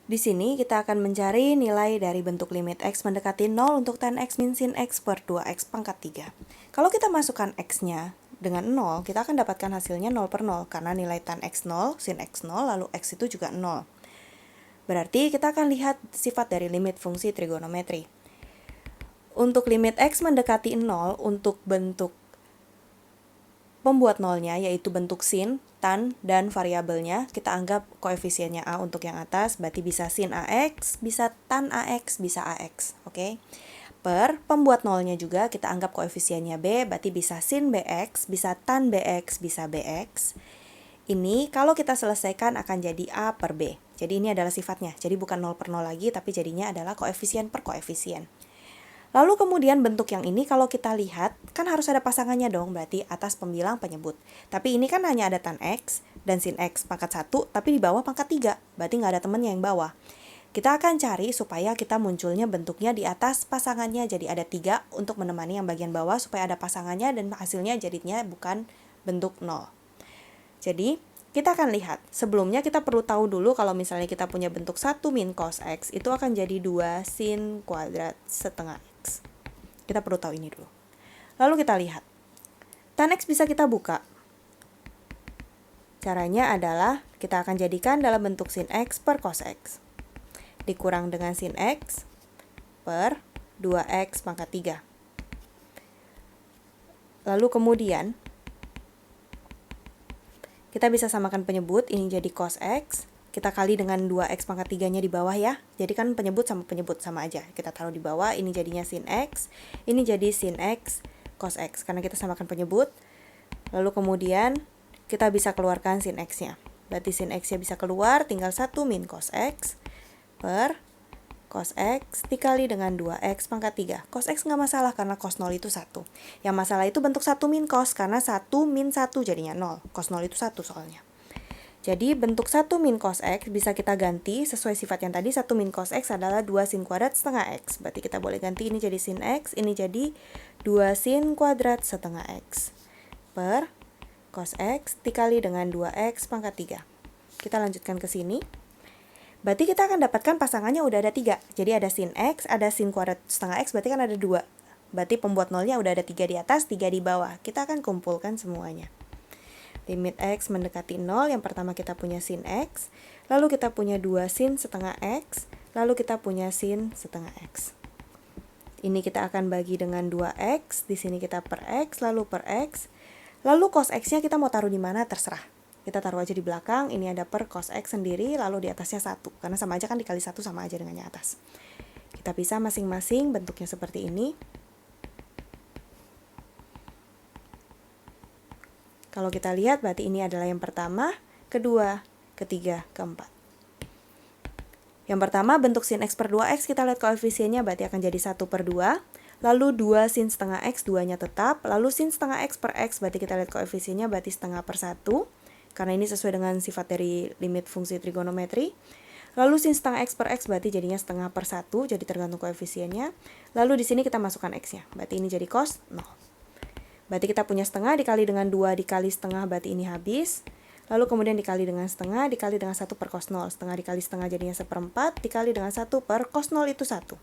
Di sini kita akan mencari nilai dari bentuk limit x mendekati 0 untuk tan x min sin x per 2x pangkat 3. Kalau kita masukkan x-nya dengan 0, kita akan dapatkan hasilnya 0 per 0, karena nilai tan x 0, sin x 0, lalu x itu juga 0. Berarti kita akan lihat sifat dari limit fungsi trigonometri. Untuk limit x mendekati 0, untuk bentuk pembuat nolnya, yaitu bentuk sin, tan, dan variabelnya, kita anggap koefisiennya A untuk yang atas, berarti bisa sin AX, bisa tan AX, bisa AX, oke? Per pembuat nolnya juga kita anggap koefisiennya B, berarti bisa sin BX, bisa tan BX, bisa BX. Ini kalau kita selesaikan akan jadi A per B. Jadi ini adalah sifatnya, jadi bukan 0 per 0 lagi, tapi jadinya adalah koefisien per koefisien. Lalu kemudian bentuk yang ini kalau kita lihat, kan harus ada pasangannya dong, berarti atas pembilang penyebut. Tapi ini kan hanya ada tan X dan sin X pangkat 1, tapi di bawah pangkat 3, berarti nggak ada temennya yang bawah. Kita akan cari supaya kita munculnya bentuknya di atas pasangannya, jadi ada 3 untuk menemani yang bagian bawah supaya ada pasangannya dan hasilnya jadinya bukan bentuk 0. Jadi, kita akan lihat, sebelumnya kita perlu tahu dulu kalau misalnya kita punya bentuk 1 min cos X, itu akan jadi 2 sin kuadrat setengah X. Kita perlu tahu ini dulu. Lalu kita lihat. Tan X bisa kita buka. Caranya adalah kita akan jadikan dalam bentuk sin X per cos X. Dikurang dengan sin X per 2X pangkat 3. Lalu kemudian, kita bisa samakan penyebut, ini jadi cos X. Kita kali dengan 2x pangkat 3-nya di bawah ya. Jadi kan penyebut sama aja. Kita taruh di bawah, ini jadinya sin x. Ini jadi sin x cos x, karena kita samakan penyebut. Lalu kemudian kita bisa keluarkan sin x-nya. Berarti sin x-nya bisa keluar, tinggal 1 min cos x per cos x dikali dengan 2x pangkat 3. Cos x nggak masalah karena cos 0 itu 1. Yang masalah itu bentuk 1 min cos, karena 1 min 1 jadinya 0. Cos 0 itu 1 soalnya. Jadi bentuk 1 min cos X bisa kita ganti sesuai sifat yang tadi. 1 min cos X adalah 2 sin kuadrat setengah X. Berarti kita boleh ganti ini jadi sin X, ini jadi 2 sin kuadrat setengah X per cos X dikali dengan 2X pangkat 3. Kita lanjutkan ke sini. Berarti kita akan dapatkan pasangannya udah ada 3. Jadi ada sin X, ada sin kuadrat setengah X, berarti kan ada 2. Berarti pembuat nolnya udah ada 3 di atas, 3 di bawah. Kita akan kumpulkan semuanya. Limit X mendekati 0, yang pertama kita punya sin X, lalu kita punya 2 sin setengah X, lalu kita punya sin setengah X. Ini kita akan bagi dengan 2X, di sini kita per X, lalu per X, lalu cos X-nya kita mau taruh di mana terserah. Kita taruh aja di belakang, ini ada per cos X sendiri, lalu di atasnya 1, karena sama aja kan dikali 1 sama aja dengan yang atas. Kita pisah masing-masing, bentuknya seperti ini. Kalau kita lihat berarti ini adalah yang pertama, kedua, ketiga, keempat. Yang pertama bentuk sin X per 2X kita lihat koefisiennya berarti akan jadi 1 per 2. Lalu 2 sin setengah X, 2-nya tetap. Lalu sin setengah X per X berarti kita lihat koefisiennya berarti setengah per 1. Karena ini sesuai dengan sifat dari limit fungsi trigonometri. Lalu sin setengah X per X berarti jadinya setengah per 1, jadi tergantung koefisiennya. Lalu di sini kita masukkan X-nya, berarti ini jadi cos 0. Berarti kita punya setengah dikali dengan 2 dikali setengah, berarti ini habis. Lalu kemudian dikali dengan setengah dikali dengan 1 per cos 0. Setengah dikali setengah jadinya 1/4 dikali dengan 1 per cos 0 itu 1.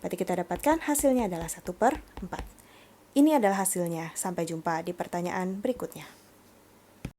Berarti kita dapatkan hasilnya adalah 1/4. Ini adalah hasilnya. Sampai jumpa di pertanyaan berikutnya.